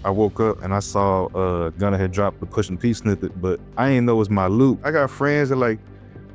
I woke up and I saw Gunna had dropped the Pushin P snippet, but I didn't know it was my loop. I got friends that like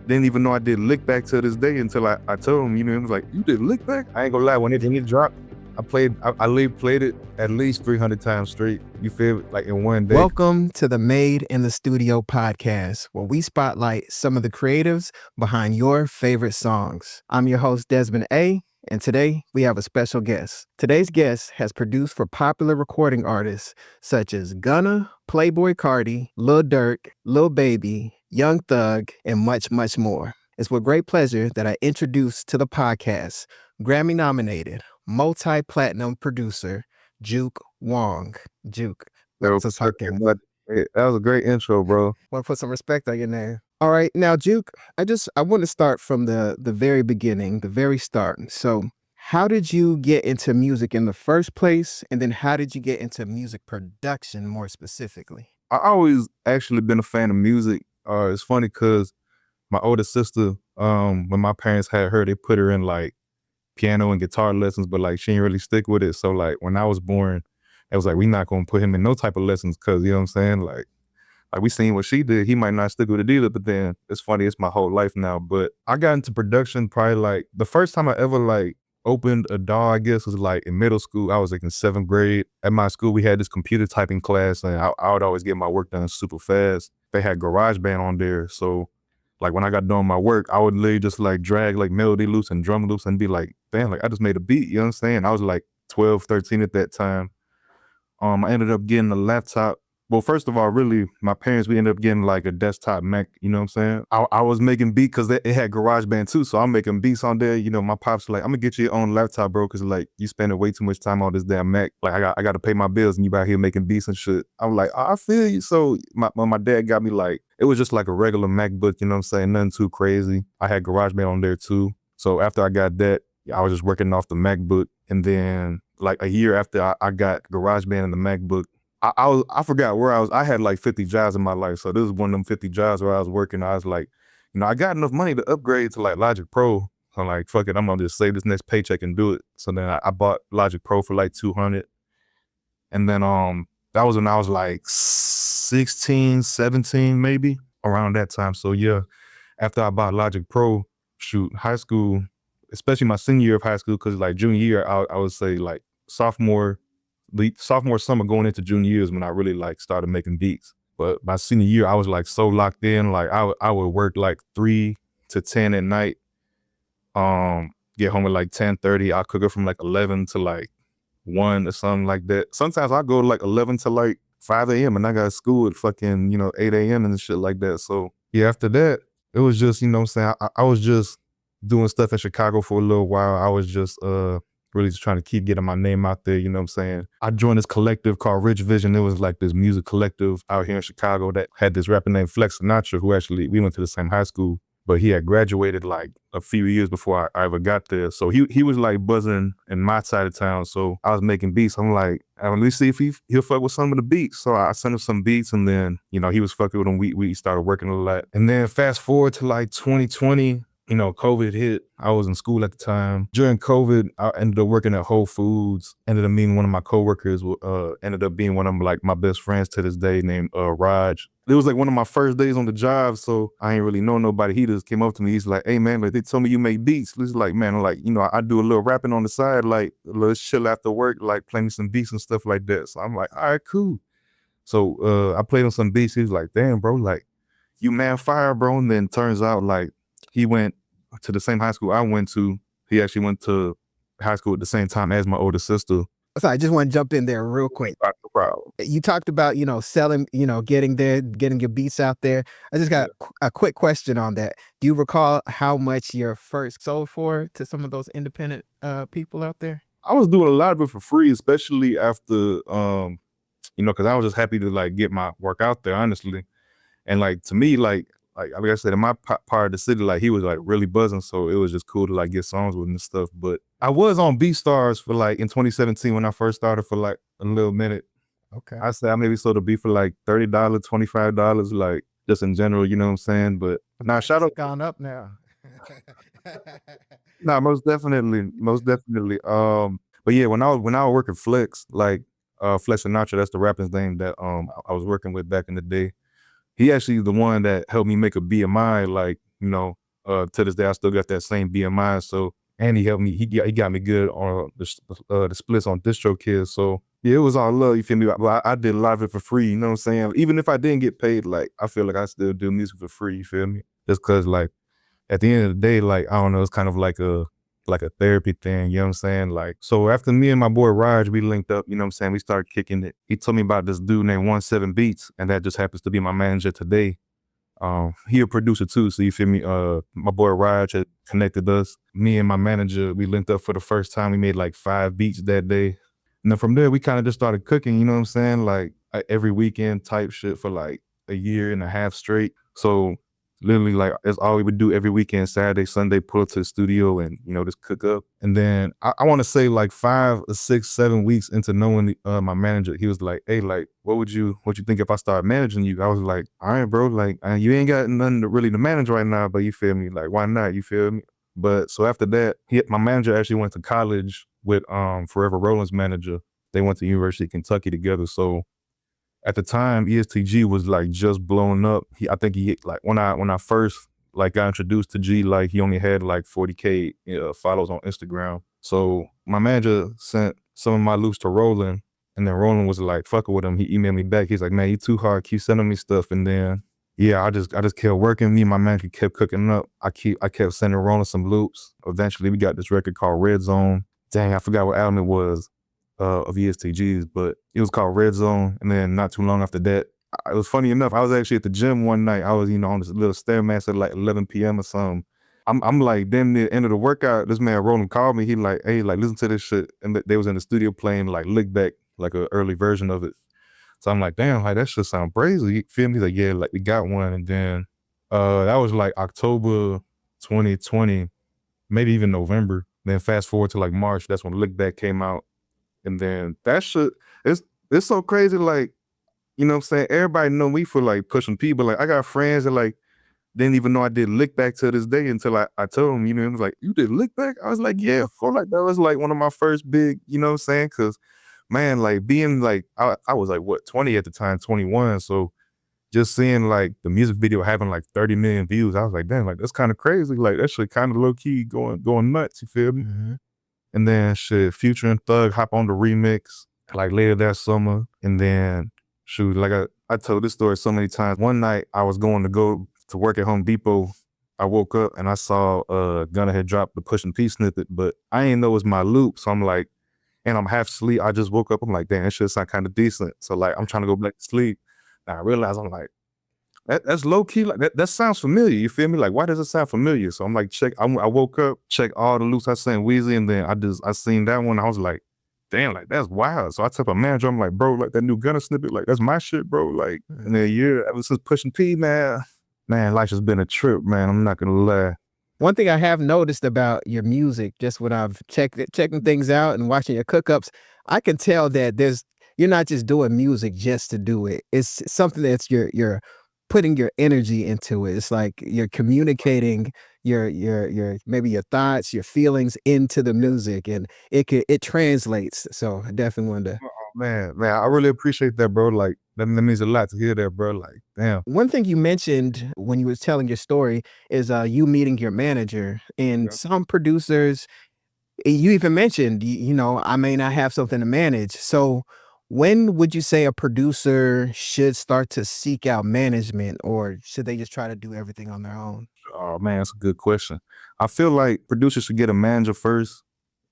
didn't even know I did lick back to this day until I told them, it was like, you did lick back? I ain't gonna lie, when it dropped, I played it at least 300 times straight. You feel it? Like in one day. Welcome to the Made in the Studio podcast, where we spotlight some of the creatives behind your favorite songs. I'm your host, Desmond A, and today we have a special guest. Today's guest has produced for popular recording artists such as Gunna, Playboi Carti, Lil Durk, Lil Baby, Young Thug, and much, much more. It's with great pleasure that I introduce to the podcast Grammy-nominated, multi-platinum producer, Juke Wong. Juke. That was, that was a great intro, bro. Want to put some respect on your name. All right, now Juke, I want to start from the very beginning, the very start. So, how did you get into music in the first place, and then how did you get into music production more specifically? I always actually been a fan of music. It's funny because my older sister, when my parents had her, they put her in like piano and guitar lessons, but like she didn't really stick with it. So like when I was born, it was like, we not gonna put him in no type of lessons because, you know what I'm saying? Like we seen what she did, he might not stick with it either, but then it's funny, it's my whole life now. But I got into production probably like, the first time I ever like opened a DAW, I guess, was like in middle school. I was like in 7th grade. At my school, we had this computer typing class, and I would always get my work done super fast. They had GarageBand on there, so like when I got done my work, I would literally just like drag like melody loops and drum loops and be like, damn, like I just made a beat, you know what I'm saying? I was like 12, 13 at that time. I ended up getting a laptop. Well, first of all, really, my parents, we ended up getting like a desktop Mac, you know what I'm saying? I was making beats because it had GarageBand too, so I'm making beats on there. You know, my pops were like, I'm gonna get you your own laptop, bro, because like you spending way too much time on this damn Mac. Like I got to pay my bills and you out here making beats and shit. I'm like, I feel you. So my dad got me like, it was just like a regular MacBook, you know what I'm saying? Nothing too crazy. I had GarageBand on there too. So after I got that, I was just working off the MacBook, and then like a year after I got GarageBand and the MacBook, I forgot where I was. I had like 50 jobs in my life. So this is one of them 50 jobs where I was working. I was like, I got enough money to upgrade to like Logic Pro. So I'm like, fuck it, I'm gonna just save this next paycheck and do it. So then I bought Logic Pro for like 200. And then that was when I was like 16, 17 maybe, around that time. So yeah, after I bought Logic Pro, high school, especially my senior year of high school, because like junior year, I would say like sophomore summer going into junior years when I really like started making beats. But by senior year, I was like so locked in. Like I would work like 3 to 10 at night. Get home at like 10:30. I could go from like 11 to like 1 or something like that. Sometimes I go like 11 to like 5 a.m. and I got school at fucking 8 a.m. and shit like that. So yeah, after that, it was just, what I'm saying, I was just doing stuff in Chicago for a little while. I was just really just trying to keep getting my name out there, you know what I'm saying? I joined this collective called Rich Vision. It was like this music collective out here in Chicago that had this rapper named Flex Sinatra, who actually, we went to the same high school, but he had graduated like a few years before I ever got there. So he was like buzzing in my side of town. So I was making beats. I'm like, let me see if he'll fuck with some of the beats. So I sent him some beats, and then, he was fucking with them. We started working a lot. And then fast forward to like 2020, COVID hit. I was in school at the time. During COVID, I ended up working at Whole Foods. Ended up meeting one of my coworkers, ended up being one of like my best friends to this day, named Raj. It was like one of my first days on the job, so I ain't really know nobody. He just came up to me. He's like, hey man, like they told me you make beats. He's like, man, like, I do a little rapping on the side, like let's chill after work, like play me some beats and stuff like that. So I'm like, all right, cool. So I played on some beats. He was like, damn, bro, like you man fire, bro. And then turns out like he went to the same high school I went to. He actually went to high school at the same time as my older sister. So I just want to jump in there real quick. No problem. You talked about, selling, getting your beats out there. I just got a quick question on that. Do you recall how much your first sold for to some of those independent people out there? I was doing a lot of it for free, especially after, because I was just happy to like get my work out there, honestly. And like to me, like I said, in my part of the city, like he was like really buzzing, so it was just cool to like get songs with him and stuff. But I was on BeatStars for like in 2017 when I first started for like a little minute. Okay. I say I maybe sold a beat for like $30, $25, like just in general, you know what I'm saying? But now shout out, gone up now. nah, most definitely. But yeah, when I was working Flex, like Flex Sinatra, that's the rapper's name that I was working with back in the day. He actually the one that helped me make a BMI, like, to this day I still got that same BMI. So, and he helped me, he got me good on the splits on DistroKid. So yeah, it was all love, you feel me? But I did a lot of it for free, you know what I'm saying? Even if I didn't get paid, like, I feel like I still do music for free, you feel me? Just cause like, at the end of the day, like, I don't know, it's kind of like a therapy thing, you know what I'm saying? Like, so after me and my boy Raj, we linked up, you know what I'm saying? We started kicking it. He told me about this dude named 17 Beats, and that just happens to be my manager today. He a producer too, so you feel me? My boy Raj had connected us. Me and my manager, we linked up for the first time. We made like 5 beats that day. And then from there, we kind of just started cooking, you know what I'm saying? Like every weekend type shit for like a year and a half straight. So literally, like, that's all we would do every weekend, Saturday, Sunday, pull up to the studio and, just cook up. And then I want to say like 5 or 6, 7 weeks into knowing my manager, he was like, hey, like, what you think if I start managing you? I was like, all right, bro, like, you ain't got nothing really to manage right now, but you feel me? Like, why not? You feel me? But so after that, my manager actually went to college with Forever Rollins manager. They went to University of Kentucky together. So at the time, ESTG was like just blowing up. I think he like when I first like got introduced to G, like he only had like 40K follows on Instagram. So my manager sent some of my loops to Roland, and then Roland was like fucking with him. He emailed me back. He's like, man, you too hard. Keep sending me stuff. And then yeah, I just kept working. Me and my manager kept cooking up. I kept sending Roland some loops. Eventually, we got this record called Red Zone. Dang, I forgot what album it was of ESTG's, but it was called Red Zone. And then not too long after that, it was funny enough, I was actually at the gym one night. I was, on this little Stairmaster at like 11 p.m. or something. I'm like, damn near the end of the workout, this man Roland called me. He like, hey, like, listen to this shit. And they was in the studio playing like Lick Back, like an early version of it. So I'm like, damn, like, that shit sound crazy. You feel me? He's like, yeah, like, we got one. And then that was like October 2020, maybe even November. Then fast forward to like March, that's when Lick Back came out. And then that shit, it's so crazy, like, you know what I'm saying? Everybody know me for like Pushin P, but like I got friends that like didn't even know I did Lick Back to this day until I told them, it was like, you did Lick Back? I was like, yeah, for like that was like one of my first big, you know what I'm saying? Cause man, like being like, I was like what, 20 at the time, 21. So just seeing like the music video having like 30 million views, I was like, damn, like that's kind of crazy. Like that shit kind of low key going nuts, you feel me? Mm-hmm. And then shit, Future and Thug hop on the remix like later that summer. And then shoot, like I told this story so many times. One night I was going to go to work at Home Depot. I woke up and I saw Gunna had dropped the Pushin P snippet, but I didn't know it was my loop. So I'm like, and I'm half asleep. I just woke up. I'm like, damn, that shit sound kind of decent. So like, I'm trying to go back to sleep. And I realized I'm like, that's low key. Like that sounds familiar. You feel me? Like, why does it sound familiar? So I'm like, I woke up, check all the loops I sent Weezy, and then I seen that one. I was like, damn, like that's wild. So I took a manager. I'm like, bro, like that new Gunna snippet, like that's my shit, bro. Like, and then yeah, ever since Pushin P, man, life's just been a trip, man. I'm not gonna lie. One thing I have noticed about your music, just when I've checking things out and watching your cookups, I can tell that you're not just doing music just to do it. It's something that's you're putting your energy into it. It's like you're communicating your maybe your thoughts, your feelings into the music, and it translates. So I definitely wanted to. Oh man, I really appreciate that, bro. Like that means a lot to hear that, bro. Like, damn. One thing you mentioned when you was telling your story is you meeting your manager, and Yeah. some producers. You even mentioned, I may not have something to manage. So when would you say a producer should start to seek out management, or should they just try to do everything on their own? Oh man, that's a good question. I feel like producers should get a manager first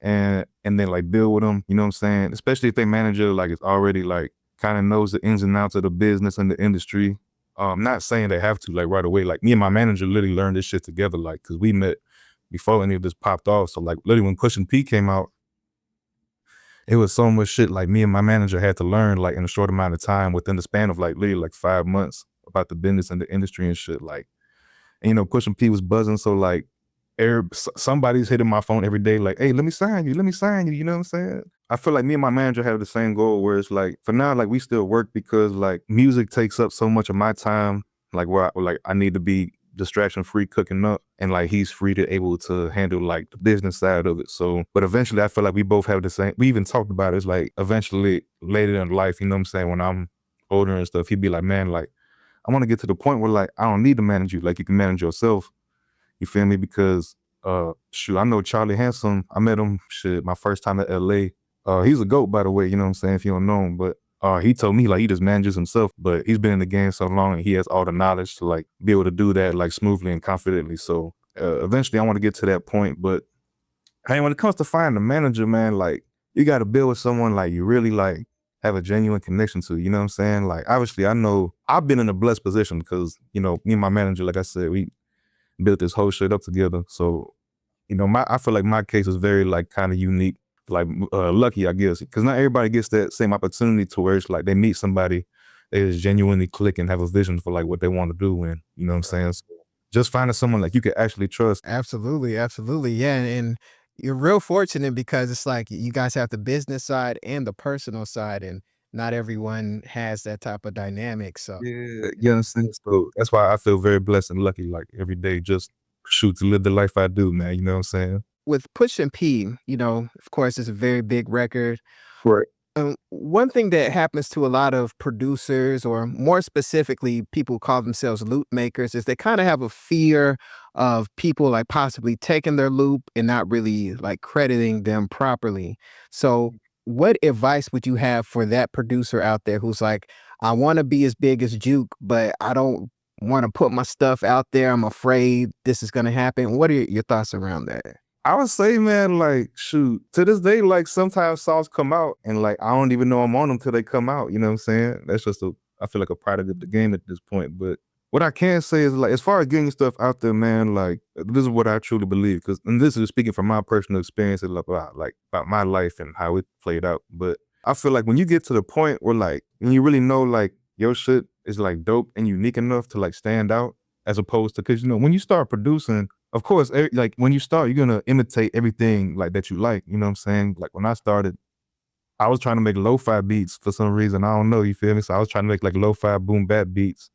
and then like build with them, you know what I'm saying? Especially if their manager like is already like kind of knows the ins and outs of the business and the industry. Not saying they have to like right away. Like me and my manager literally learned this shit together, like, cause we met before any of this popped off. So like literally when Pushin P came out, it was so much shit like me and my manager had to learn like in a short amount of time within the span of like literally like 5 months about the business and the industry and shit. Like, and, Pushin P was buzzing, so like somebody's hitting my phone every day, like, hey, let me sign you, you know what I'm saying? I feel like me and my manager have the same goal where it's like, for now, like we still work because like music takes up so much of my time, like where I need to be distraction free cooking up, and like he's free to able to handle like the business side of it. So, but eventually I feel like we both have the same, we even talked about it. It's like eventually later in life, you know what I'm saying, when I'm older and stuff, he'd be like, man, like I want to get to the point where like I don't need to manage you, like you can manage yourself. You feel me? Because shoot, I know Charlie Handsome. I met him shit my first time at LA. He's a GOAT, by the way, you know what I'm saying, if you don't know him. But he told me like he just manages himself, but he's been in the game so long and he has all the knowledge to like be able to do that like smoothly and confidently. So eventually I want to get to that point. But hey, when it comes to finding a manager, man, like you gotta build with someone like you really like have a genuine connection to, you know what I'm saying? Like obviously I know I've been in a blessed position because, you know, me and my manager, like I said, we built this whole shit up together. So, you know, I feel like my case is very like kind of unique, like lucky, I guess, because not everybody gets that same opportunity to where it's like they meet somebody, they just genuinely click and have a vision for like what they want to do. And you know what I'm saying? So just finding someone like you can actually trust. Absolutely, absolutely. Yeah, and you're real fortunate because it's like you guys have the business side and the personal side, and not everyone has that type of dynamic. So Yeah, you understand? So that's why I feel very blessed and lucky, like every day, just shoot to live the life I do, man. You know what I'm saying? with Pushin P, you know, of course, it's a very big record. Right. One thing that happens to a lot of producers, or more specifically, people who call themselves loop makers, is they kind of have a fear of people like possibly taking their loop and not really like crediting them properly. So, what advice would you have for that producer out there who's like, I want to be as big as Juke, but I don't want to put my stuff out there. I'm afraid this is going to happen. What are your thoughts around that? I would say, man, like, shoot, to this day, like, sometimes songs come out and, like, I don't even know I'm on them till they come out, you know what I'm saying? That's just I feel like a product of the game at this point. But what I can say is, like, as far as getting stuff out there, man, like, this is what I truly believe. Because, and this is speaking from my personal experiences about my life and how it played out. But I feel like when you get to the point where, like, when you really know, like, your shit is, like, dope and unique enough to, like, stand out, as opposed to, because, you know, when you start producing, of course, like when you start, you're gonna imitate everything like that you like. You know what I'm saying? Like when I started, I was trying to make lo-fi beats for some reason. I don't know, you feel me? So I was trying to make like lo-fi boom bap beats.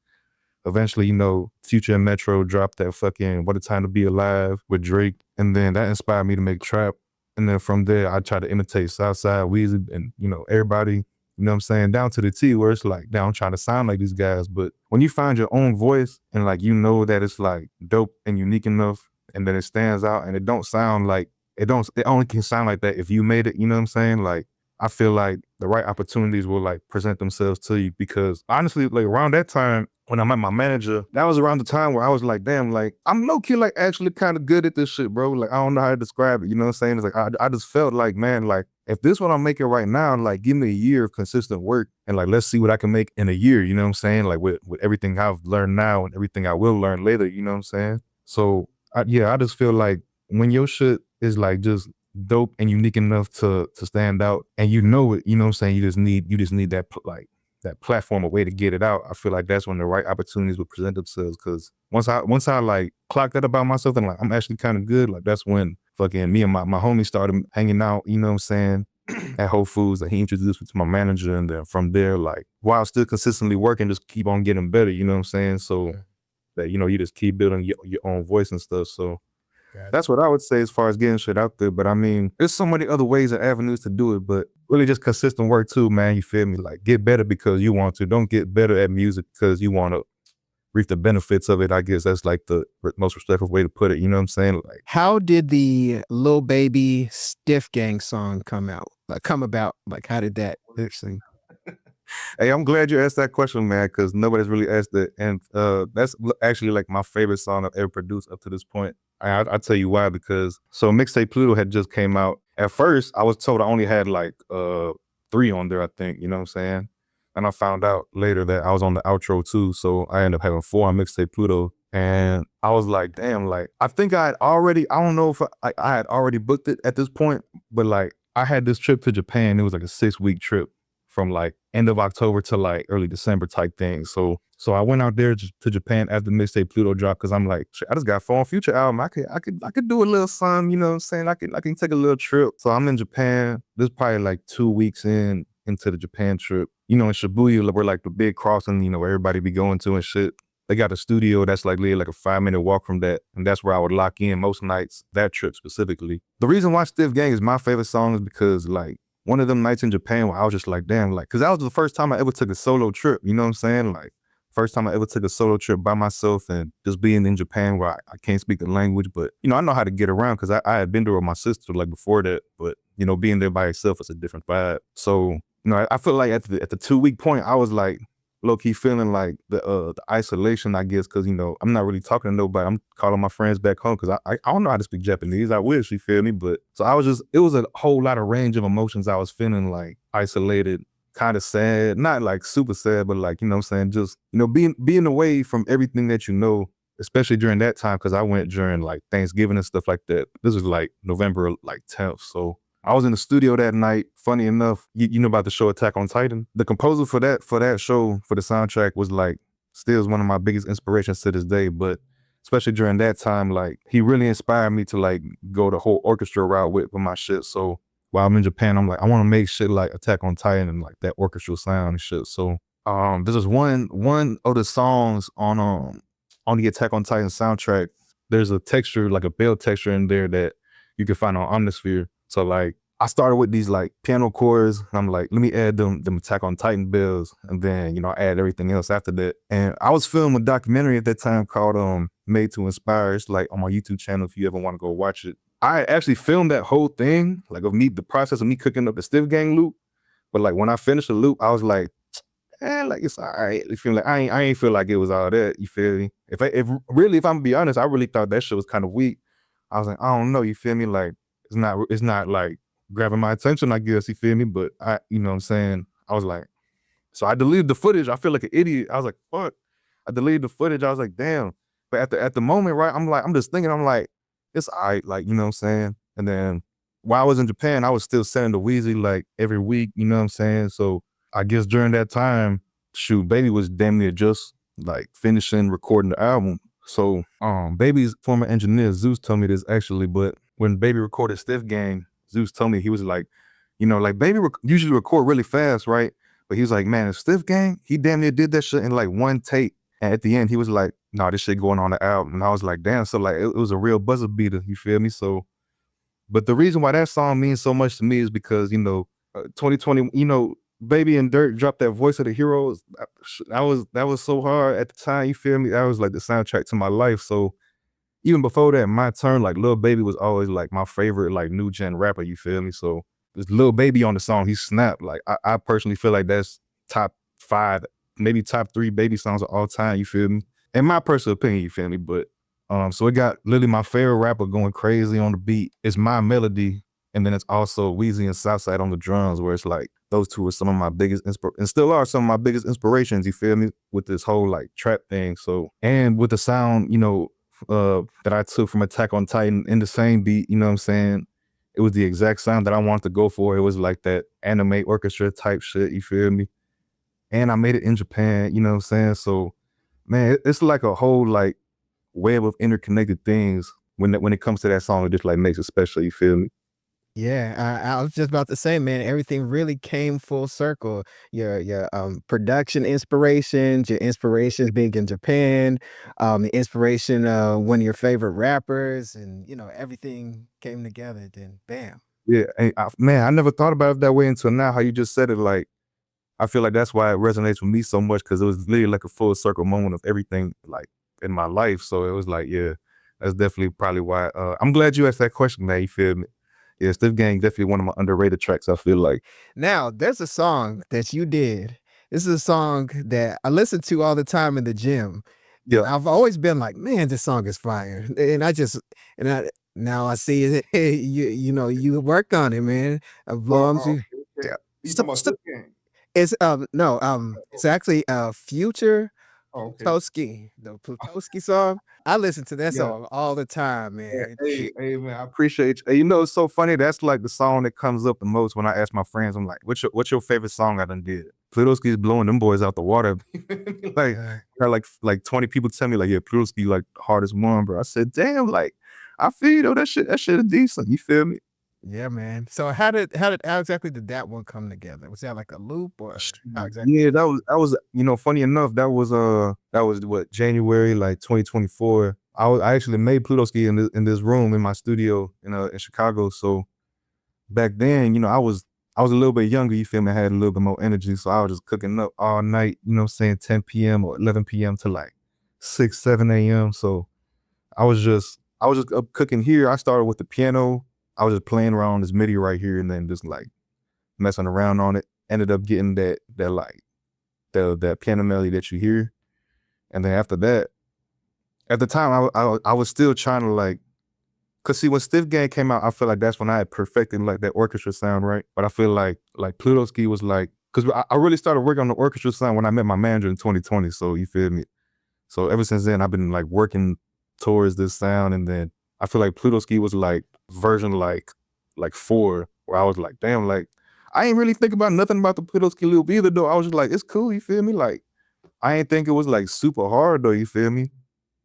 Eventually, you know, Future and Metro dropped that fucking What a Time to Be Alive with Drake. And then that inspired me to make trap. And then from there, I tried to imitate Southside, Weezy, and, you know, everybody, you know what I'm saying, down to the T, where it's like, now I'm trying to sound like these guys. But when you find your own voice and like, you know that it's like dope and unique enough and that it stands out and it don't sound like, it only can sound like that if you made it, you know what I'm saying? Like, I feel like the right opportunities will like present themselves to you, because honestly, like around that time when I met my manager, that was around the time where I was like, damn, like I'm low key like actually kind of good at this shit, bro. Like I don't know how to describe it. You know what I'm saying? It's like I just felt like, man, like if this what I'm making right now, like give me a year of consistent work and like let's see what I can make in a year. You know what I'm saying? Like with everything I've learned now and everything I will learn later. You know what I'm saying? So yeah, I just feel like when your shit is like just dope and unique enough to stand out, and you know it, you know what I'm saying, you just need that like that platform, a way to get it out. I feel like that's when the right opportunities will present themselves, because once I like clock that about myself and like I'm actually kind of good, like that's when fucking me and my homie started hanging out, you know what I'm saying, at Whole Foods, and he introduced me to my manager, and then from there, like while still consistently working, just keep on getting better, you know what I'm saying? So that, you know, you just keep building your own voice and stuff. So that's what I would say as far as getting shit out there. But I mean, there's so many other ways and avenues to do it, but really just consistent work too, man. You feel me? Like get better because you want to. Don't get better at music because you want to reap the benefits of it. I guess that's like the most respectful way to put it. You know what I'm saying? Like, How did the Lil Baby Stiff Gang song come about? Like, how did that actually? hey, I'm glad you asked that question, man, because nobody's really asked it. And that's actually like my favorite song I've ever produced up to this point. I'll tell you why, because so Mixtape Pluto had just came out. At first, I was told I only had like 3 on there, I think, you know what I'm saying? And I found out later that I was on the outro too, so I ended up having 4 on Mixtape Pluto. And I was like, damn, like, I think I don't know if I had already booked it at this point, but like, I had this trip to Japan. It was like a 6-week trip from like end of October to like early December type thing. So I went out there to Japan after Mixtape Pluto dropped, because I'm like, I just got 4 on Future album. I could do a little something, you know what I'm saying? I can take a little trip. So I'm in Japan. This is probably like 2 weeks into the Japan trip. You know, in Shibuya, where like the big crossing, you know, where everybody be going to and shit. They got a studio that's like literally like a 5-minute walk from that, and that's where I would lock in most nights, that trip specifically. The reason why Stiff Gang is my favorite song is because like one of them nights in Japan where I was just like, damn, like, cause that was the first time I ever took a solo trip, you know what I'm saying? Like, first time I ever took a solo trip by myself, and just being in Japan where I can't speak the language, but you know, I know how to get around because I had been there with my sister like before that, but you know, being there by yourself is a different vibe. So, you know, I feel like at the 2-week point, I was like, low-key feeling like the isolation, I guess, because, you know, I'm not really talking to nobody. I'm calling my friends back home because I don't know how to speak Japanese. I wish, you feel me? But so I was just, it was a whole lot of range of emotions. I was feeling like isolated, kind of sad, not like super sad, but like, you know what I'm saying? Just, you know, being away from everything that you know, especially during that time, because I went during like Thanksgiving and stuff like that. This was like November like 10th. So I was in the studio that night. Funny enough, you know about the show Attack on Titan? The composer for that show, for the soundtrack, was like still is one of my biggest inspirations to this day. But especially during that time, like he really inspired me to like go the whole orchestra route with my shit. So while I'm in Japan, I'm like, I want to make shit like Attack on Titan and like that orchestral sound and shit. So this is one of the songs on the Attack on Titan soundtrack. There's a texture, like a bell texture in there that you can find on Omnisphere. So like I started with these like piano chords, and I'm like, let me add them Attack on Titan bells, and then, you know, I add everything else after that. And I was filming a documentary at that time called Made to Inspire. It's like on my YouTube channel if you ever want to go watch it. I actually filmed that whole thing, like of me, the process of me cooking up the Stiff Gang loop. But like when I finished the loop, I was like, like it's all right. You feel like I ain't feel like it was all that. You feel me? If I'm gonna be honest, I really thought that shit was kind of weak. I was like, I don't know. You feel me? Like it's not like grabbing my attention, I guess. You feel me? But you know what I'm saying? I was like, so I deleted the footage. I feel like an idiot. I was like, fuck. I deleted the footage. I was like, damn. But at the moment, right? I'm just thinking. I'm like, it's all right. Like, you know what I'm saying? And then while I was in Japan, I was still sending the Weezy like every week. You know what I'm saying? So I guess during that time, shoot, Baby was damn near just like finishing recording the album. So Baby's former engineer Zeus told me this actually, but when Baby recorded Stiff Gang, Zeus told me, he was like, you know, like Baby usually record really fast, right? But he was like, man, Stiff Gang, he damn near did that shit in like one take. And at the end, he was like, nah, this shit going on the album. And I was like, damn, so like it was a real buzzer beater, you feel me? So, but the reason why that song means so much to me is because, you know, 2020, you know, Baby and Durk dropped that Voice of the Heroes. That was so hard at the time, you feel me? That was like the soundtrack to my life. So even before that, my turn, like Lil Baby was always like my favorite like new gen rapper, you feel me? So this Lil Baby on the song, he snapped. Like I personally feel like that's top 5, maybe top 3 Baby songs of all time, you feel me? In my personal opinion, you feel me? But so it got literally my favorite rapper going crazy on the beat. It's my melody, and then it's also Weezy and Southside on the drums, where it's like those two are some of my biggest and still are some of my biggest inspirations, you feel me? With this whole like trap thing. So, and with the sound, you know, that I took from Attack on Titan in the same beat, you know what I'm saying? It was the exact sound that I wanted to go for. It was like that anime orchestra type shit, you feel me? And I made it in Japan, you know what I'm saying? So, man, it's like a whole like web of interconnected things when it comes to that song. It just like makes it special, you feel me? Yeah, I was just about to say, man, everything really came full circle. Your production inspirations, your inspirations being in Japan, the inspiration of one of your favorite rappers, and you know, everything came together. Then, bam. Yeah, and man, I never thought about it that way until now. How you just said it, like I feel like that's why it resonates with me so much, because it was literally like a full circle moment of everything like in my life. So it was like, yeah, that's definitely probably why. I'm glad you asked that question, man. You feel me? Yeah, Stiff Gang definitely one of my underrated tracks, I feel like. Now, there's a song that you did. This is a song that I listen to all the time in the gym. And Yeah. I've always been like, man, this song is fire. And I now I see it. You know, you work on it, man. Blums, Oh, you okay. Yeah. You so, talking about so, Stiff Gang? it's no, it's actually Future Oh, okay. Plutoski, the Plutoski song. I listen to that Yeah. song all the time, man. Hey, man, I appreciate you. Hey, you know, it's so funny. That's like the song that comes up the most when I ask my friends. I'm like, what's your favorite song I done did? Plutoski's blowing them boys out the water. Like, Yeah. I got like 20 people tell me like, yeah, Plutoski like the hardest one, bro. I said, damn, like, I feel you though, that shit is decent. You feel me? Yeah, man. So how exactly did that one come together? Was that like a loop or how exactly? Yeah, that was funny enough, that was what, January, like, 2024. I actually made Plutoski in this room in my studio in Chicago. So back then, I was a little bit younger, you feel me? I had a little bit more energy, so I was just cooking up all night, 10 p.m. or 11 p.m. to like 6, 7 a.m. So I was just up cooking here. I started with the piano. I was just playing around on this MIDI right here and then just like messing around on it. Ended up getting that like that piano melody that you hear. And then after that, at the time I was still trying to like, cause see when Stiff Gang came out, I feel like that's when I had perfected like that orchestra sound, right? But I feel like Plutoski was like, cause I really started working on the orchestra sound when I met my manager in 2020. So you feel me? So ever since then, I've been like working towards this sound, and then I feel like Plutoski was like version like 4, where I was like, damn, like I ain't really think about nothing about the Plutoski loop either though. I was just like, it's cool, you feel me? Like I ain't think it was like super hard though, you feel me?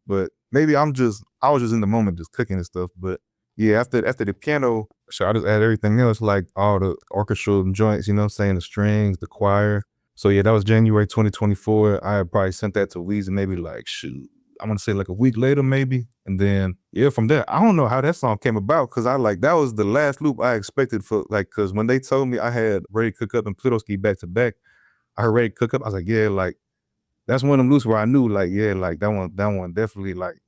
But maybe I was just in the moment just cooking and stuff. But yeah, after the piano, sure, I just add everything else, like all the orchestral joints, you know what I'm saying? The strings, the choir. So yeah, that was January 2024. I had probably sent that to Weezy maybe like, shoot, I'm gonna say like a week later maybe. And then yeah, from there, I don't know how that song came about, cause that was the last loop I expected for like, cause when they told me I had Ready Cook Up and Plutoski back to back, I heard Ready Cook Up, I was like, yeah, like that's one of them loops where I knew like, yeah, like that one definitely like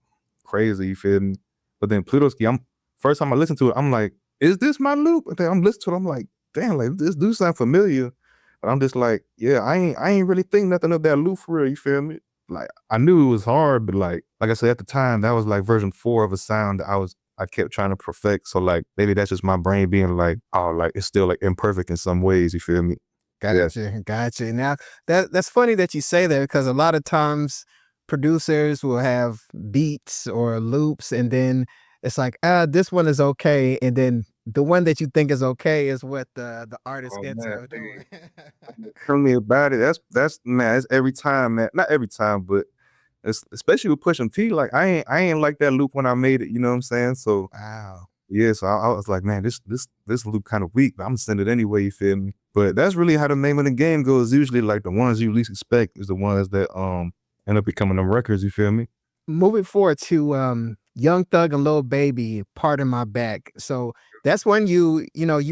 crazy, you feel me? But then Plutoski, first time I listened to it, I'm like, is this my loop? And then I'm listening to it, I'm like, damn, like this do sound familiar. But I'm just like, yeah, I ain't really think nothing of that loop for real, you feel me? Like I knew it was hard, but like I said, at the time, that was like version 4 of a sound that I kept trying to perfect. So like maybe that's just my brain being like, oh, like it's still like imperfect in some ways, you feel me? Yeah. Gotcha. Now that's funny that you say that because a lot of times producers will have beats or loops, and then it's like, this one is okay, and then the one that you think is okay is what the artist Oh ends man. up doing. Tell me about it. That's man, it's every time, man. Not every time, but especially with Pushin P, like I ain't like that loop when I made it, you know what I'm saying? So Wow. yeah, so I was like, man, this loop kind of weak, but I'm gonna send it anyway, you feel me? But that's really how the name of the game goes. Usually like the ones you least expect is the ones that end up becoming them records, you feel me? Moving forward to Young Thug and Lil Baby, Pardon My Back. So that's when you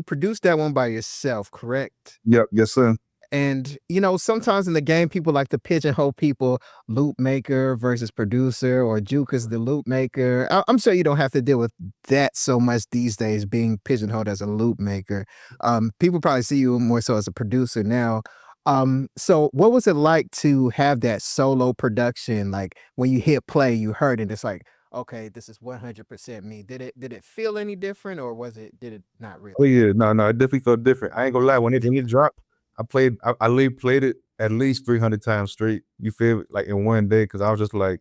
produced that one by yourself, correct? Yep, yes, sir. And sometimes in the game, people like to pigeonhole people, loop maker versus producer, or Juke is the loop maker. I'm sure you don't have to deal with that so much these days, being pigeonholed as a loop maker. People probably see you more so as a producer now. So what was it like to have that solo production? Like when you hit play, you heard it. It's like, okay, this is 100% me. Did it feel any different, or did it not Oh really? yeah, no, it definitely felt different. I ain't gonna lie, when it dropped, I literally played it at least 300 times straight. You feel me? Like in one day, because I was just like,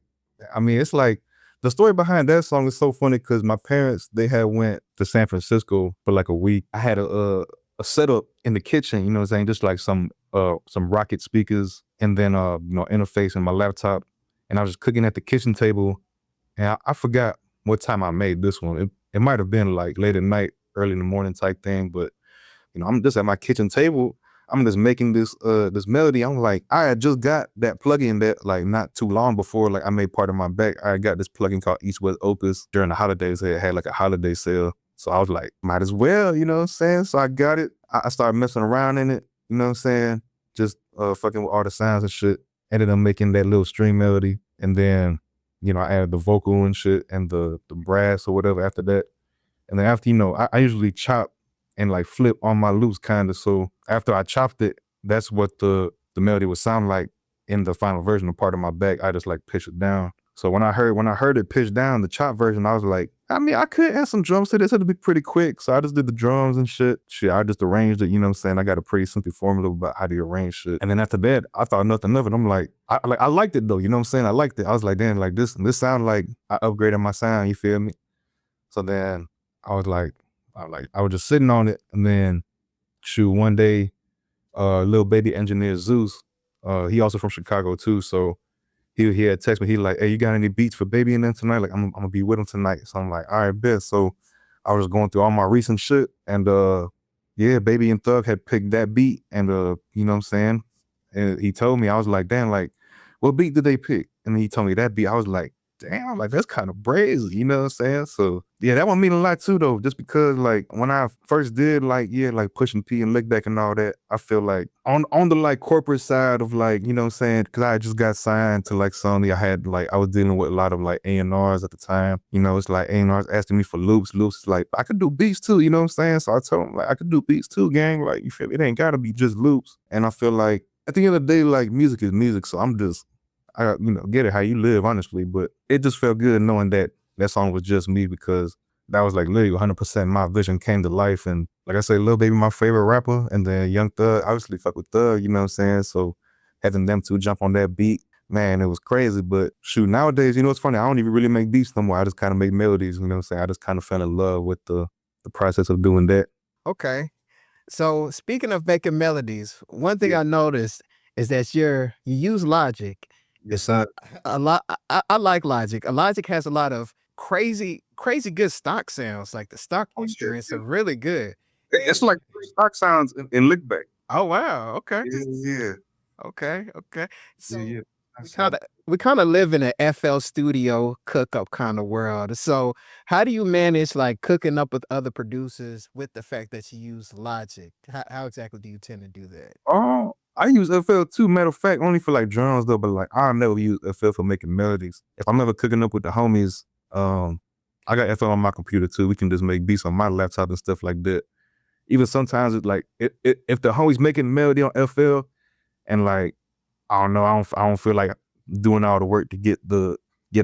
I mean, it's like the story behind that song is so funny because my parents, they had went to San Francisco for like a week. I had a setup in the kitchen, you know what I'm saying, just like some Rocket speakers and then interface in my laptop, and I was just cooking at the kitchen table, and I forgot what time I made this one. It might have been like late at night, early in the morning type thing, but I'm just at my kitchen table. I'm just making this melody. I'm like, I had just got that plugin that like not too long before, like I made part of my back. I got this plugin called East West Opus during the holidays. It had like a holiday sale. So I was like, might as well, you know what I'm saying? So I got it. I started messing around in it, you know what I'm saying? Just fucking with all the sounds and shit. Ended up making that little string melody. And then, I added the vocal and shit and the brass or whatever after that. And then after, I usually chop and like flip on my loops kind of. So after I chopped it, that's what the melody would sound like in the final version of Part of My Back. I just like pitch it down. So when I heard it pitched down, the chop version, I was like, I mean, I could add some drums to this. It'd be pretty quick. So I just did the drums and shit. I just arranged it, you know what I'm saying? I got a pretty simple formula about how to arrange shit. And then after that, I thought nothing of it. I'm like, I liked it though, you know what I'm saying? I liked it. I was like, damn, like this sound like I upgraded my sound, you feel me? So then I was like, I was just sitting on it, and then shoot, one day, Lil Baby engineer Zeus, he also from Chicago too, so he had text me. He like, "Hey, you got any beats for Baby and them tonight? Like, I'm gonna be with him tonight." So I'm like, "All right, bet." So I was going through all my recent shit, and yeah, Baby and Thug had picked that beat, and you know what I'm saying? And he told me, I was like, damn, like, what beat did they pick? And he told me that beat. I was like, damn, like that's kind of brazy, you know what I'm saying? So yeah, that one mean a lot too though, just because like when I first did like, yeah, like Pushin P and Lick Back and all that, I feel like on the like corporate side of like, you know what I'm saying? Cause I just got signed to like Sony. I was dealing with a lot of like A&Rs at the time. You know, it's like A&Rs asking me for loops. Loops is like, I could do beats too, you know what I'm saying? So I told him like, I could do beats too, gang. Like, you feel me? It ain't gotta be just loops. And I feel like at the end of the day, like music is music. So I get it how you live, honestly, but it just felt good knowing that that song was just me because that was like literally 100% my vision came to life. And like I say, Lil Baby, my favorite rapper, and then Young Thug, obviously fuck with Thug, you know what I'm saying? So having them two jump on that beat, man, it was crazy. But shoot, nowadays, you know, it's funny, I don't even really make beats no more. I just kind of make melodies, you know what I'm saying? I just kind of fell in love with the process of doing that. Okay. So speaking of making melodies, one thing Yeah. I noticed is that you use Logic. Yes, sir. A lot. I like Logic. Logic has a lot of crazy good stock sounds. Like the stock Oh, yeah, experience yeah. are really good. It's like stock sounds in lick back. Oh wow. Okay. Yeah, yeah. Okay. Okay. Yeah, So yeah. we kind of we kind of live in an FL Studio cook-up kind of world. So how do you manage like cooking up with other producers with the fact that you use Logic? How exactly do you tend to do that? Oh, I use FL too. Matter of fact, only for like drums though, but like I'll never use FL for making melodies. If I'm ever cooking up with the homies, I got FL on my computer too. We can just make beats on my laptop and stuff like that. Even sometimes it's like if the homies making melody on FL and like I don't know, I don't feel like doing all the work to get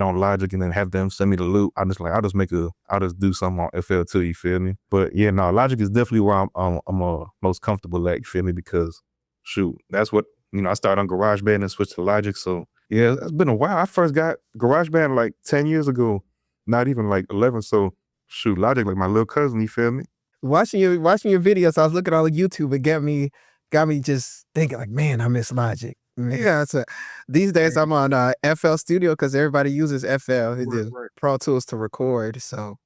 on Logic and then have them send me the loop. I'll just do something on FL too, you feel me? But yeah, no, Logic is definitely where I'm most comfortable at, you feel me? Because shoot, that's what, you know, I started on GarageBand and switched to Logic. So yeah, it's been a while. I first got GarageBand like 10 years ago, not even like 11. So shoot, Logic like my little cousin, you feel me? Watching your videos, I was looking on YouTube. It got me just thinking like, man, I miss Logic. Yeah, so these days I'm on FL Studio because everybody uses FL, Right, the right. Pro Tools to record. So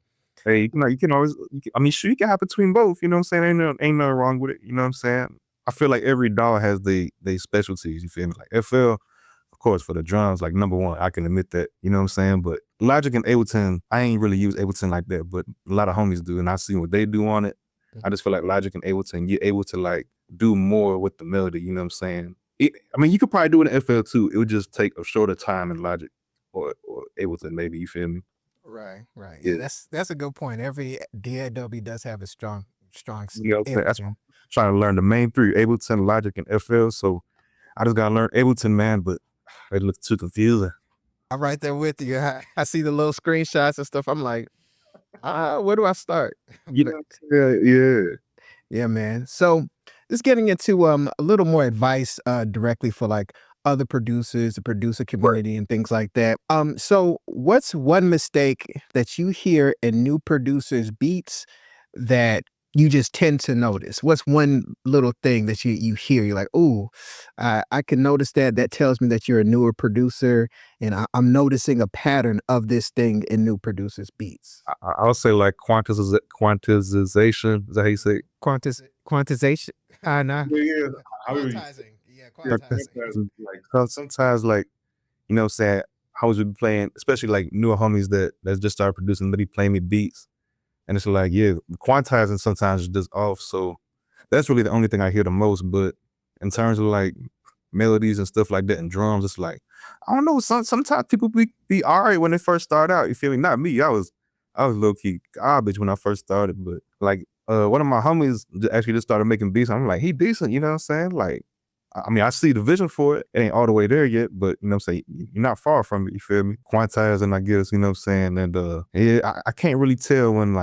Hey, you can always, I mean, sure, you can have between both, you know what I'm saying? Ain't nothing wrong with it, you know what I'm saying? I feel like every DAW has they specialties, you feel me? Like FL, of course, for the drums, like number one, I can admit that, you know what I'm saying? But Logic and Ableton, I ain't really use Ableton like that, but a lot of homies do, and I see what they do on it. I just feel like Logic and Ableton, you're able to like do more with the melody, you know what I'm saying? I mean, you could probably do it in FL too. It would just take a shorter time in Logic or Ableton, maybe, you feel me? right. Yeah, Yeah. that's a good point. Every DAW does have a strong You know what I'm saying? That's why Ableton. I'm trying to learn the main three, Ableton, Logic, and FL. So I just gotta learn Ableton, man, but it looks too confusing. I'm right there with you. I see the little screenshots and stuff. I'm like, where do I start? You But know what I'm saying? Yeah. yeah, man. So just getting into a little more advice directly for like other producers, the producer Right. community and things like that. So what's one mistake that you hear in new producers' beats that you just tend to notice? What's one little thing that you hear? You're like, "Ooh, I can notice that. That tells me that you're a newer producer, and I'm noticing a pattern of this thing in new producers' beats." I'll say like quantization. Is that how you say it? Quantization. Nah. Yeah, yeah. However Quantizing. Yeah, yeah, quantizing. like sometimes like, you know what I'm saying, I was be playing, especially like newer homies that just started producing, they be playing me beats. And it's like, yeah, quantizing sometimes is just off. So that's really the only thing I hear the most. But in terms of like melodies and stuff like that and drums, it's like, I don't know, sometimes people be all right when they first start out. You feel me? Not me. I was low key garbage when I first started. But like one of my homies actually just started making beats. I'm like, he decent, you know what I'm saying? Like, I mean, I see the vision for it. It ain't all the way there yet, but you know what I'm saying? You're not far from it, you feel me? Quantizing, I guess, you know what I'm saying? And yeah, I can't really tell when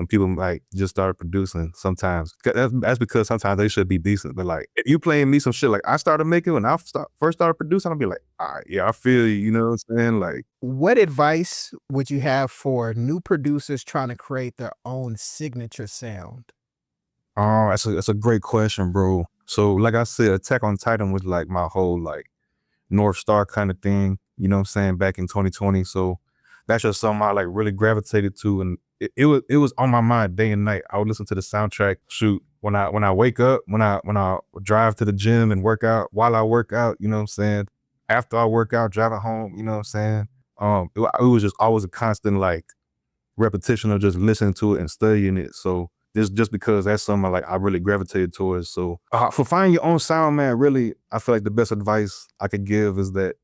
people like just started producing sometimes. That's because sometimes they should be decent. But like, if you playing me some shit like I started making when first started producing, I'll be like, all right, yeah, I feel you, you know what I'm saying? Like, What advice would you have for new producers trying to create their own signature sound? oh, that's a great question, bro. So like I said, Attack on Titan was like my whole like North Star kind of thing, you know what I'm saying, back in 2020. So that's just something I like really gravitated to. And it was on my mind day and night. I would listen to the soundtrack. Shoot, when I wake up, when I drive to the gym and work out, while I work out, you know what I'm saying? After I work out, driving home, you know what I'm saying? It was just always a constant like repetition of just listening to it and studying it. So this just because that's something I really gravitated towards. So for finding your own sound, man, really, I feel like the best advice I could give is that,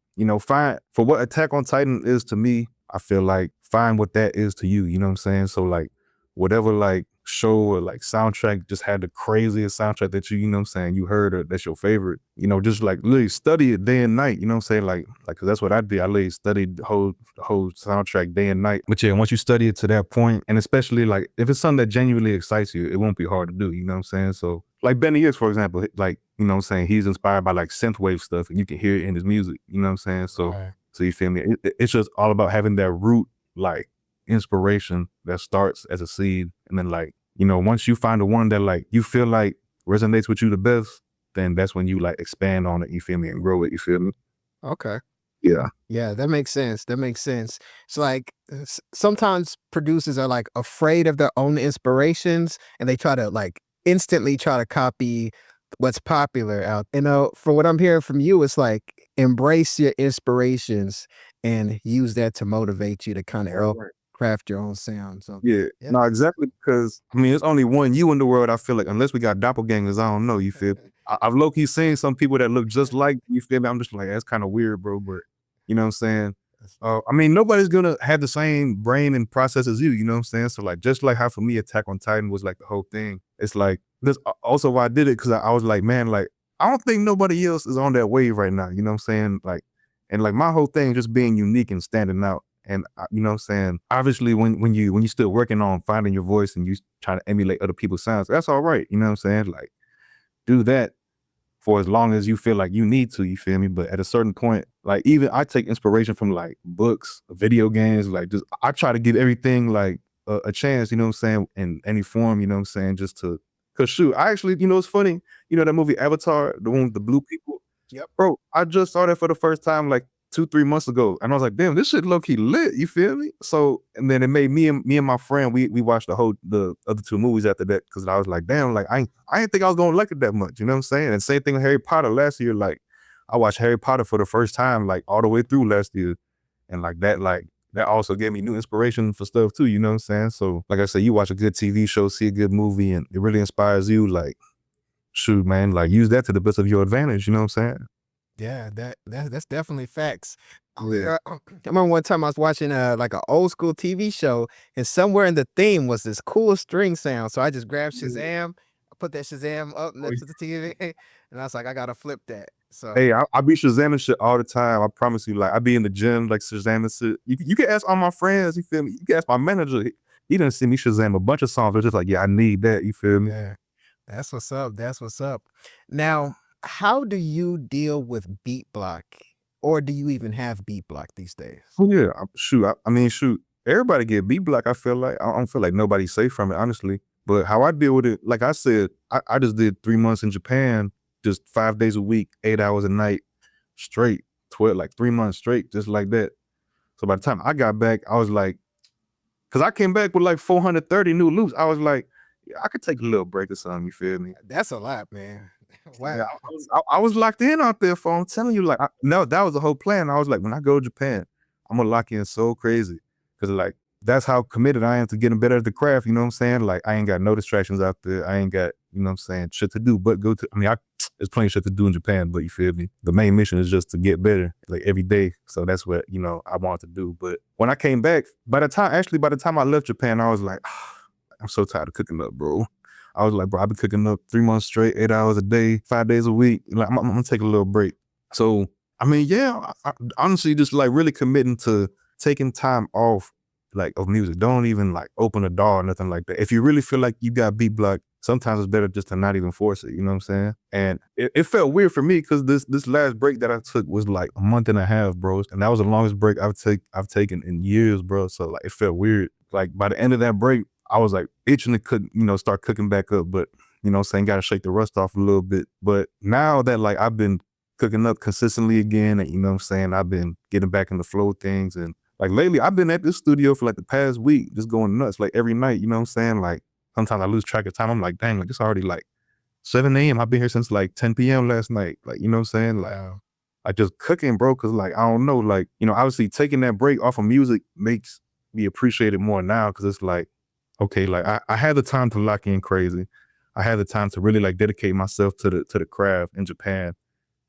find for what Attack on Titan is to me, I feel like find what that is to you. You know what I'm saying? So like whatever like show or like soundtrack just had the craziest soundtrack that you know what I'm saying, you heard or that's your favorite, just like literally study it day and night, you know what I'm saying? Like, cause that's what I did. I literally studied the whole soundtrack day and night. But yeah, once you study it to that point, and especially like if it's something that genuinely excites you, it won't be hard to do, you know what I'm saying? So like Benny Hicks, for example, like, you know what I'm saying, he's inspired by like synthwave stuff and you can hear it in his music, you know what I'm saying? So Right. so you feel me? It's just all about having that root like inspiration that starts as a seed, and then like, once you find the one that like you feel like resonates with you the best, then that's when you like expand on it, you feel me, and grow it, you feel me? Okay. Yeah. Yeah, that makes sense. That makes sense. It's like sometimes producers are like afraid of their own inspirations and they try to like instantly try to copy what's popular out. For what I'm hearing from you, it's like embrace your inspirations and use that to motivate you to kind of help Right. craft your own sound. So, Yeah. yeah. No, exactly, because I mean, it's only one you in the world, I feel like, unless we got doppelgangers, I don't know, you feel me? I've low-key seen some people that look just like, you feel me? I'm just like, that's kind of weird, bro, but you know what I'm saying? I mean, nobody's gonna have the same brain and process as you know what I'm saying? So like, just like how for me Attack on Titan was like the whole thing, it's like, this also why I did it, because I was like, man, like, I don't think nobody else is on that wave right now, you know what I'm saying? Like, and like my whole thing just being unique and standing out. And you know what I'm saying? Obviously, when you still working on finding your voice and you try to emulate other people's sounds, that's all right. You know what I'm saying? Like, do that for as long as you feel like you need to, you feel me? But at a certain point, like even I take inspiration from like books, video games, like just I try to give everything like a chance, you know what I'm saying, in any form, you know what I'm saying, just to, cause shoot, I actually, it's funny, that movie Avatar, the one with the blue people, Yep. bro, I just saw that for the first time like 2-3 months ago, and I was like, damn, this shit low key lit. You feel me? So, and then it made me and my friend, we watched the other two movies after that, because I was like, damn, like I didn't think I was gonna like it that much. You know what I'm saying? And same thing with Harry Potter last year. Like I watched Harry Potter for the first time, like all the way through last year, and like that also gave me new inspiration for stuff too. You know what I'm saying? So, like I said, you watch a good TV show, see a good movie, and it really inspires you. Like, shoot, man, like use that to the best of your advantage. You know what I'm saying? Yeah, that's definitely facts. Yeah. I remember one time I was watching like an old school TV show, and somewhere in the theme was this cool string sound. So I just grabbed Shazam, I put that Shazam up next to the TV, and I was like, I gotta flip that. So Hey, I be Shazamming shit all the time. I promise you. Like I be in the gym, like Shazamming shit. You can ask all my friends. You feel me? You can ask my manager. He done see me Shazam a bunch of songs. They're just like, yeah, I need that. You feel me? yeah, that's what's up. That's what's up. Now, how do you deal with beat block, or do you even have beat block these days? Oh yeah. Shoot. I mean, shoot. Everybody get beat black. I feel like I don't feel like nobody's safe from it, honestly. But how I deal with it, like I said, I just did 3 months in Japan, just 5 days a week, 8 hours a night, straight, 12, like 3 months straight, just like that. So by the time I got back, I was like, cause I came back with like 430 new loops. I was like, yeah, I could take a little break or something. You feel me? That's a lot, man. Yeah, Wow. I was locked in out there. For I'm telling you, like, no, that was the whole plan. I was like, when I go to Japan, I'm gonna lock in so crazy, cause like that's how committed I am to getting better at the craft. You know what I'm saying? Like, I ain't got no distractions out there. I ain't got, you know what I'm saying, shit to do but go to. I mean, there's plenty of shit to do in Japan, but you feel me? The main mission is just to get better, like every day. So that's what I wanted to do. But when I came back, by the time I left Japan, I was like, I'm so tired of cooking up, bro. I was like, bro, I've been cooking up 3 months straight, 8 hours a day, 5 days a week. Like, I'm gonna take a little break. So, I mean, yeah, honestly, just like really committing to taking time off, like of music. Don't even like open a door or nothing like that. If you really feel like you got beat block, sometimes it's better just to not even force it. You know what I'm saying? And it felt weird for me because this last break that I took was like a month and a half, bro. And that was the longest break I've taken in years, bro. So like it felt weird. Like by the end of that break, I was like itching to cook, start cooking back up, but saying gotta shake the rust off a little bit. But now that like I've been cooking up consistently again, and you know what I'm saying, I've been getting back in the flow of things, and Like lately, I've been at this studio for like the past week, just going nuts, like every night, you know what I'm saying? Like sometimes I lose track of time. I'm like, dang, like it's already like 7 a.m. I've been here since like 10 p.m. last night. Like, you know what I'm saying? Like Wow. I just cooking, bro, cause like I don't know, like, obviously taking that break off of music makes me appreciate it more now, cause it's like, okay, like I had the time to lock in crazy. I had the time to really like dedicate myself to the craft in Japan.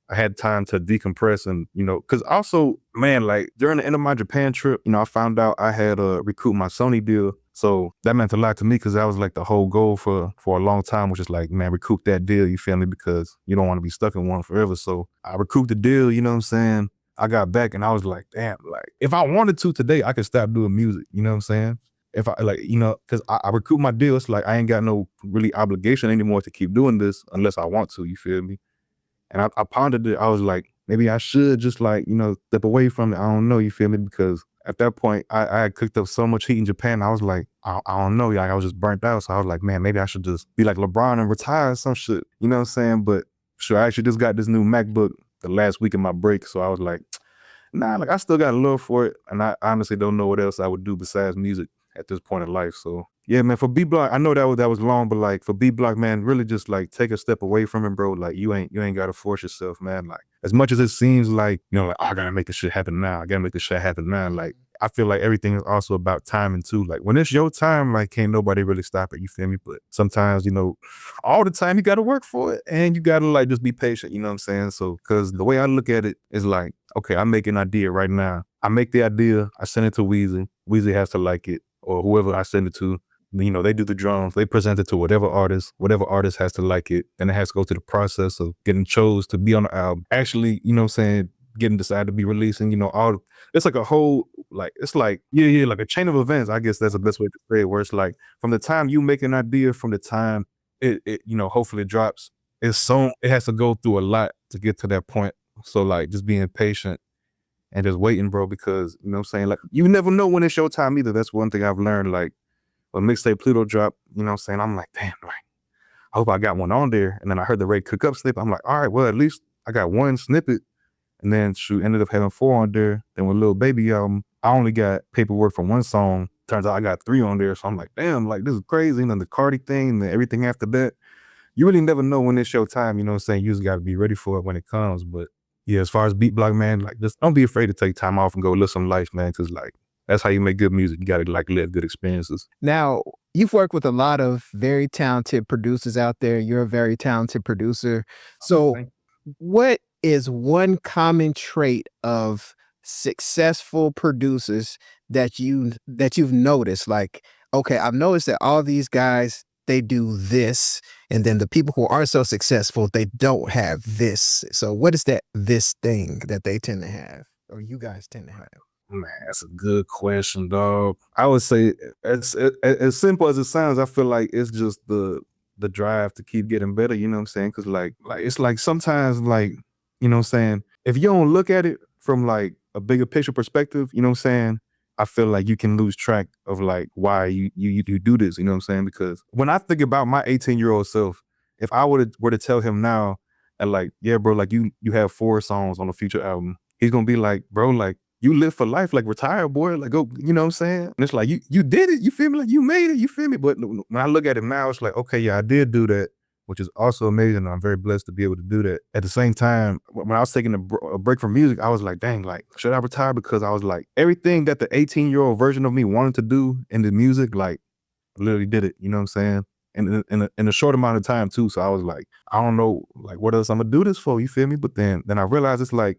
I had time to decompress and, cause also, man, like during the end of my Japan trip, I found out I had recouped my Sony deal. So that meant a lot to me, cause that was like the whole goal for a long time, which is like, man, recoup that deal, you feel me? Because you don't want to be stuck in one forever. So I recouped the deal, you know what I'm saying? I got back and I was like, damn, like if I wanted to today, I could stop doing music, you know what I'm saying? If I like, cause I recouped my deal, it's like I ain't got no really obligation anymore to keep doing this unless I want to, you feel me? And I pondered it. I was like, maybe I should just like, step away from it. I don't know, you feel me? Because at that point, I had cooked up so much heat in Japan. I was like, I don't know. Like I was just burnt out. So I was like, man, maybe I should just be like LeBron and retire or some shit. You know what I'm saying? But sure, I actually just got this new MacBook the last week of my break. So I was like, nah, like I still got a love for it. And I honestly don't know what else I would do besides music at this point in life. So yeah, man, for B Block, I know that was long, but like for B Block, man, really just like take a step away from it, bro. Like you ain't gotta force yourself, man. Like as much as it seems like, like, oh, I gotta make this shit happen now. I gotta make this shit happen now. Like I feel like everything is also about timing too. Like when it's your time, like can't nobody really stop it. You feel me? But sometimes, all the time you gotta work for it and you gotta like just be patient, you know what I'm saying? So cause the way I look at it is like, okay, I make an idea right now. I make the idea, I send it to Weezy. Weezy has to like it, or whoever I send it to. They do the drums, they present it to whatever artist has to like it. Then it has to go through the process of getting chose to be on the album. Actually, you know what I'm saying, getting decided to be releasing, all it's like a whole, like, it's like, yeah, like a chain of events. I guess that's the best way to say it, where it's like from the time you make an idea, from the time it hopefully drops, it has to go through a lot to get to that point. So like just being patient and just waiting, bro, because you know what I'm saying? Like you never know when it's your time either. That's one thing I've learned. Like when mixtape Pluto dropped, you know what I'm saying? I'm like, damn, like, I hope I got one on there. And then I heard the Ray Cook Up snippet. I'm like, all right, well, at least I got one snippet. And then shoot, ended up having 4 on there. Then with Lil Baby album, I only got paperwork from one song. Turns out I got 3 on there. So I'm like, damn, like this is crazy. And then the Carti thing and then everything after that. You really never know when it's your time, you know what I'm saying? You just gotta be ready for it when it comes. But yeah, as far as beat block, man, like just don't be afraid to take time off and go live some life, man. Cause like that's how you make good music. You gotta like live good experiences. Now, you've worked with a lot of very talented producers out there. You're a very talented producer. So, Thank what is one common trait of successful producers that you've noticed? Like, okay, I've noticed that all these guys they do this, and then the people who aren't so successful they don't have this. So, what is that this thing that they tend to have, or you guys tend to have? Man, that's a good question, dog. I would say as simple as it sounds, I feel like it's just the drive to keep getting better, you know what I'm saying? Cause like it's like sometimes like, you know what I'm saying, if you don't look at it from like a bigger picture perspective, you know what I'm saying? I feel like you can lose track of like why you do this, you know what I'm saying? Because when I think about my 18-year-old self, if I were to tell him now and like, yeah, bro, like you have 4 songs on a future album, he's gonna be like, bro, like you live for life, like retire, boy. Like go, you know what I'm saying? And it's like you did it, you feel me? Like you made it, you feel me? But when I look at it now, it's like, okay, yeah, I did do that, which is also amazing. And I'm very blessed to be able to do that. At the same time, when I was taking a break from music, I was like, dang, like should I retire? Because I was like, everything that the 18-year-old version of me wanted to do in the music, like literally did it. You know what I'm saying? And in a short amount of time too. So I was like, I don't know, like what else I'm gonna do this for? You feel me? But then I realized it's like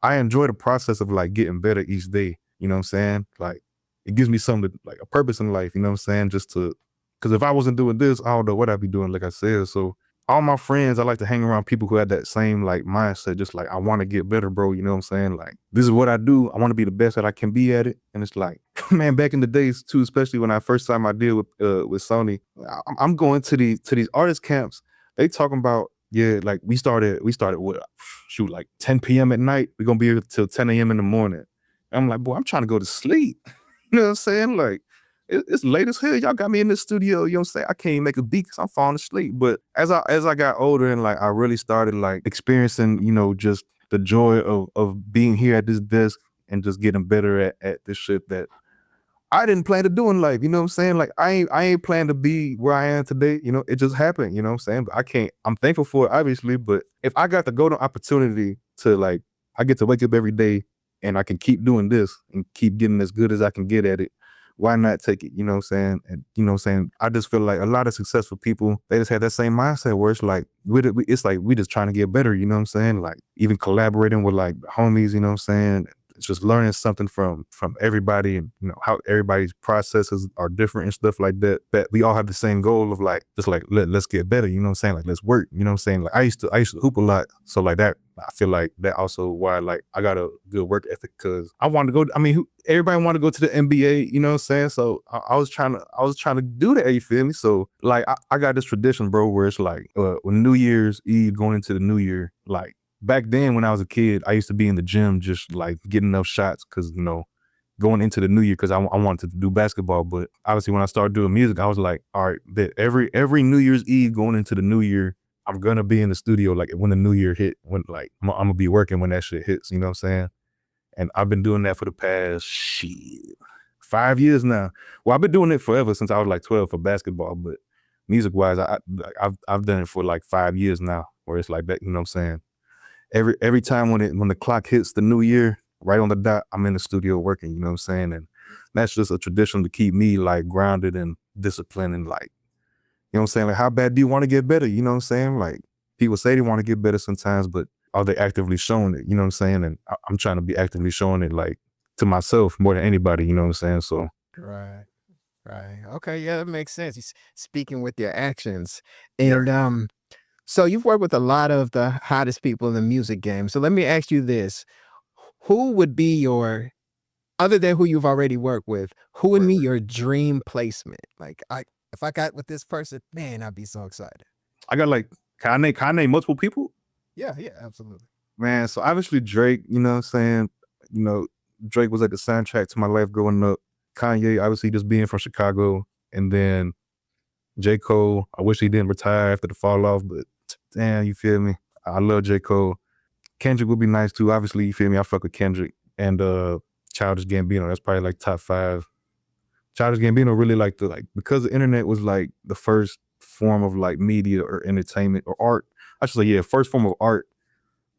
I enjoy the process of like getting better each day. You know what I'm saying? Like it gives me something like a purpose in life. You know what I'm saying? Just to, because if I wasn't doing this, I don't know what I'd be doing. Like I said, so all my friends, I like to hang around people who had that same like mindset. Just like I want to get better, bro. You know what I'm saying? Like this is what I do. I want to be the best that I can be at it. And it's like, man, back in the days too, especially when I first signed my deal with Sony, I'm going to these artist camps. They talking about, yeah, like we started with shoot like 10 p.m. at night. We're gonna be here till 10 a.m. in the morning. I'm like, boy, I'm trying to go to sleep. You know what I'm saying? Like it's late as hell. Y'all got me in the studio. You know what I'm saying? I can't even make a beat because I'm falling asleep. But as I got older and like I really started like experiencing, just the joy of being here at this desk and just getting better at this shit that I didn't plan to do in life, you know what I'm saying? Like I ain't plan to be where I am today, you know, it just happened, you know what I'm saying? But I'm thankful for it, obviously, but if I got the golden opportunity to like, I get to wake up every day and I can keep doing this and keep getting as good as I can get at it, why not take it? You know what I'm saying? And you know what I'm saying? I just feel like a lot of successful people, they just have that same mindset where it's like, it's like we just trying to get better, you know what I'm saying? Like even collaborating with like homies, you know what I'm saying? It's just learning something from everybody, and you know how everybody's processes are different and stuff like that. But we all have the same goal of like just like let's get better. You know what I'm saying? Like let's work. You know what I'm saying? Like I used to hoop a lot, so like that I feel like that also why like I got a good work ethic because I wanted to go. I mean, everybody wanted to go to the NBA. You know what I'm saying? So I was trying to do that. You feel me? So like I got this tradition, bro, where it's like when New Year's Eve going into the New Year, like. Back then when I was a kid, I used to be in the gym just like getting enough shots because, you know, going into the new year because I wanted to do basketball. But obviously when I started doing music, I was like, all right, that every New Year's Eve going into the new year, I'm gonna be in the studio like when the new year hit, when like I'm gonna be working when that shit hits, you know what I'm saying? And I've been doing that for the past 5 years now. Well, I've been doing it forever since I was like 12 for basketball, but music wise, I've done it for like 5 years now, where it's like that, you know what I'm saying? Every time when the clock hits the new year, right on the dot, I'm in the studio working, you know what I'm saying? And that's just a tradition to keep me like grounded and disciplined and like, you know what I'm saying? Like how bad do you want to get better? You know what I'm saying? Like people say they want to get better sometimes, but are they actively showing it? You know what I'm saying? And I'm trying to be actively showing it like to myself more than anybody, you know what I'm saying? So Right. Right. Okay. Yeah, that makes sense. Speaking with your actions. yeah. And so you've worked with a lot of the hottest people in the music game. So let me ask you this. Who would be your, other than who you've already worked with, who would Right. be your dream placement? Like if I got with this person, man, I'd be so excited. I got like, can I name multiple people? Yeah, yeah, absolutely. Man, so obviously Drake, you know what I'm saying? You know, Drake was like the soundtrack to my life growing up. Kanye, obviously just being from Chicago. And then J. Cole, I wish he didn't retire after the fall off, but damn, you feel me? I love J. Cole. Kendrick would be nice too. Obviously, you feel me? I fuck with Kendrick. And Childish Gambino, that's probably like top 5. Childish Gambino really like because the internet was like the first form of like media or entertainment or art. I should say, yeah, first form of art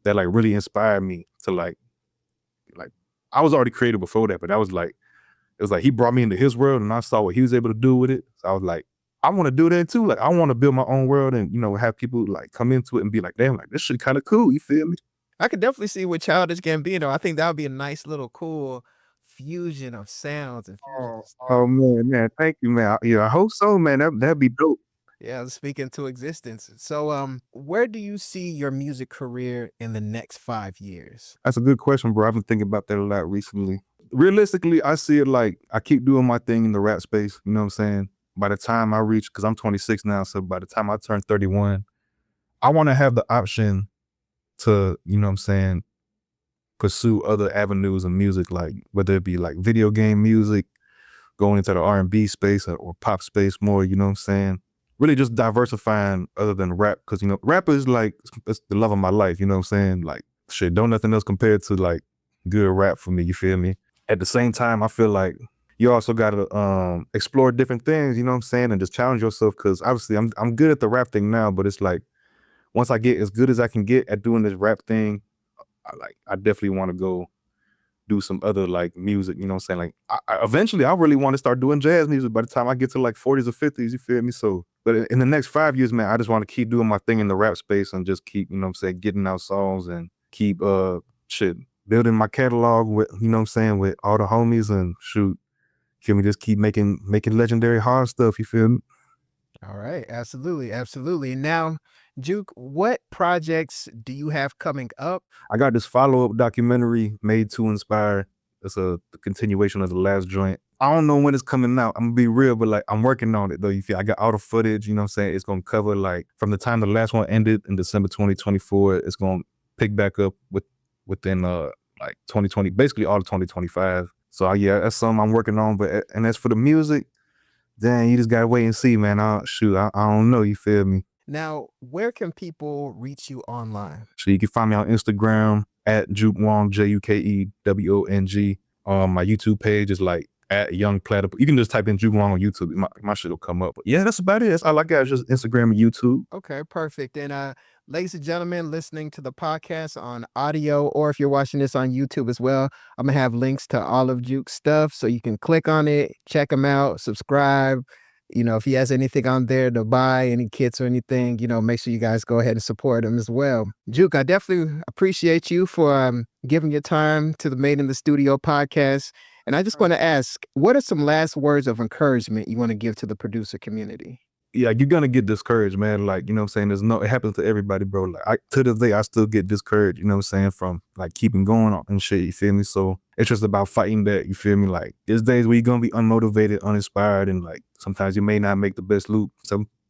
that like really inspired me to like I was already creative before that, but that was like it was like he brought me into his world and I saw what he was able to do with it. So I was like, I want to do that too. Like I want to build my own world and you know have people like come into it and be like, damn, like this shit kind of cool. You feel me? I could definitely see with Childish Gambino. I think that would be a nice little cool fusion of sounds and fusion Oh, of styles. oh man, thank you, man. Yeah, I hope so, man. That'd be dope. Yeah, speak into existence. So, where do you see your music career in the next 5 years? That's a good question, bro. I've been thinking about that a lot recently. Realistically, I see it like I keep doing my thing in the rap space. You know what I'm saying? By the time I reach, because I'm 26 now, so by the time I turn 31, I want to have the option to, you know what I'm saying, pursue other avenues of music, like whether it be like video game music, going into the R&B space or pop space more, you know what I'm saying? Really just diversifying other than rap, because, you know, rap is like, it's the love of my life, you know what I'm saying? Like, shit, don't nothing else compare to like good rap for me, you feel me? At the same time, I feel like you also gotta explore different things, you know what I'm saying? And just challenge yourself, because obviously I'm good at the rap thing now, but it's like, once I get as good as I can get at doing this rap thing, I definitely want to go do some other like music, you know what I'm saying? Like eventually I really want to start doing jazz music by the time I get to like 40s or 50s, you feel me? So, but in the next 5 years, man, I just want to keep doing my thing in the rap space and just keep, you know what I'm saying, getting out songs and keep shit, building my catalog with, you know what I'm saying, with all the homies and shoot, feel me, just keep making legendary hard stuff, you feel me? All right, absolutely, absolutely. Now, Juke, what projects do you have coming up? I got this follow-up documentary made to inspire. It's the continuation of the last joint. I don't know when it's coming out. I'm gonna be real, but like I'm working on it though. You feel I got all the footage, you know what I'm saying? It's gonna cover like from the time the last one ended in December 2024, it's gonna pick back up within like 2020, basically all of 2025. So yeah, that's something I'm working on. But and as for the music, then you just gotta wait and see, man. I don't know, you feel me? Now, where can people reach you online? So you can find me on Instagram at Juke Wong, JUKEWONG. My YouTube page is like at Young Platypus. You can just type in Juke Wong on YouTube. My shit will come up. But yeah, that's about it. That's all I got. Is just Instagram and YouTube. Okay, perfect. And ladies and gentlemen, listening to the podcast on audio, or if you're watching this on YouTube as well, I'm gonna have links to all of Juke's stuff so you can click on it, check him out, subscribe. If he has anything on there to buy, any kits or anything, make sure you guys go ahead and support him as well. Juke, I definitely appreciate you for giving your time to the Made in the Studio podcast. And I just want to ask, what are some last words of encouragement you want to give to the producer community? Yeah, you're gonna get discouraged, man. Like, you know what I'm saying? It happens to everybody, bro. Like to this day, I still get discouraged, you know what I'm saying, from like keeping going on and shit, you feel me? So it's just about fighting that, you feel me? Like there's days where you're gonna be unmotivated, uninspired, and like sometimes you may not make the best loop.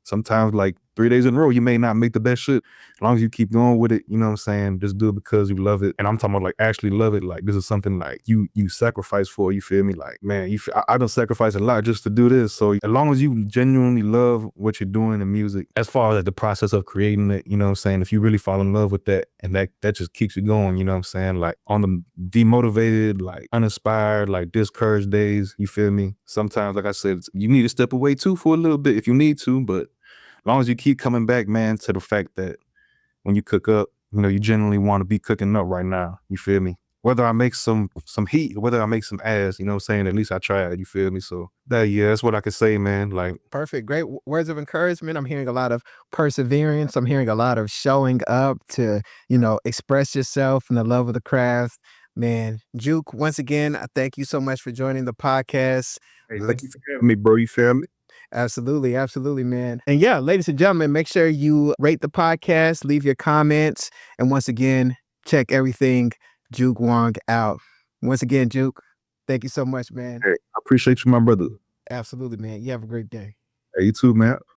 Sometimes like 3 days in a row, you may not make the best shit. As long as you keep going with it, you know what I'm saying? Just do it because you love it. And I'm talking about like actually love it. Like this is something like you sacrifice for, you feel me? Like, man, I don't sacrifice a lot just to do this. So as long as you genuinely love what you're doing in music, as far as like the process of creating it, you know what I'm saying? If you really fall in love with that and that just keeps you going, you know what I'm saying? Like on the demotivated, like uninspired, like discouraged days, you feel me? Sometimes, like I said, you need to step away too for a little bit if you need to, but as long as you keep coming back, man, to the fact that when you cook up, you genuinely want to be cooking up right now. You feel me? Whether I make some heat, whether I make some ass, you know what I'm saying? At least I tried, you feel me? So that's what I could say, man. Like, Perfect. Great words of encouragement. I'm hearing a lot of perseverance. I'm hearing a lot of showing up to, express yourself and the love of the craft. Man, Juke, once again, I thank you so much for joining the podcast. hey, thank you for having me, bro. You feel me? Absolutely, absolutely, man. And yeah, ladies and gentlemen, make sure you rate the podcast, leave your comments, and once again, check everything Juke Wong out. Once again, Juke, thank you so much, man. Hey, I appreciate you, my brother. Absolutely, man. You have a great day. Hey, you too, man.